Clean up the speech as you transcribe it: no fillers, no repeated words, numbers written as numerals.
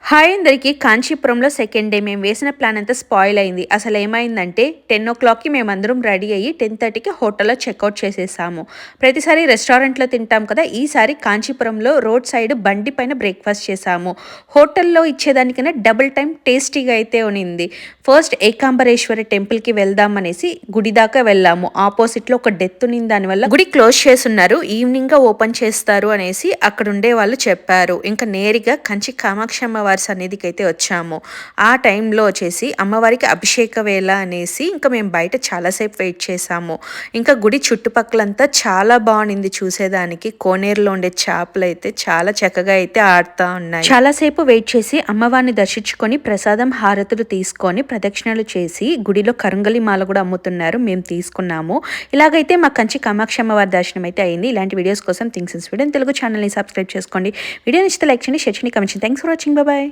Hi అందరికీ కాంచీపురంలో second day మేము వేసిన ప్లాన్ అంతా స్పాయిల్ అయింది. అసలు ఏమైందంటే 10:00కి మేమందరం రెడీ అయ్యి 10:30కి హోటల్లో చెక్అవుట్ చేసేసాము. ప్రతిసారి రెస్టారెంట్లో తింటాం కదా, ఈసారి కాంచీపురంలో రోడ్ సైడ్ బండి పైన బ్రేక్ఫాస్ట్ చేసాము. హోటల్లో ఇచ్చేదానికన్నా డబుల్ టైం టేస్టీగా అయితే ఉనింది. ఫస్ట్ ఏకాంబరేశ్వరి టెంపుల్కి వెళ్దాం అనేసి గుడి దాకా వెళ్ళాము. ఆపోజిట్లో ఒక డెత్ ఉనింది, దానివల్ల గుడి క్లోజ్ చేసున్నారు, ఈవినింగ్ ఓపెన్ చేస్తారు అనేసి అక్కడ ఉండే వాళ్ళు చెప్పారు. ఇంకా నేరుగా కంచి కామాక్షి అమ్మవారి సన్నిధికి అయితే వచ్చాము. ఆ టైంలో వచ్చేసి అమ్మవారికి అభిషేక వేళ అనేసి ఇంకా మేము బయట చాలాసేపు వెయిట్ చేసాము. ఇంకా గుడి చుట్టుపక్కలంతా చాలా బాగుంది చూసేదానికి. కోనేరులో ఉండే చేపలు అయితే చాలా చక్కగా అయితే ఆడుతూ ఉన్నాయి. చాలాసేపు వెయిట్ చేసి అమ్మవారిని దర్శించుకొని ప్రసాదం హారతులు తీసుకొని ప్రదక్షిణలు చేసి గుడిలో కరుంగలి మాల కూడా అమ్ముతున్నారు, మేము తీసుకున్నాము. ఇలాగైతే మా కంచి కామాక్షి అమ్మవారి దర్శనం అయితే అయింది. ఇలాంటి వీడియోస్ కోసం థింగ్స్ ఇన్ స్వీడన్ తెలుగు ఛానల్ని సబ్స్క్రైబ్ చేసుకోండి. వీడియో నచ్చితే లైక్ చేయండి, షేర్ చేయండి, కామెంట్ చేయండి. Thanks for watching. బాయ్.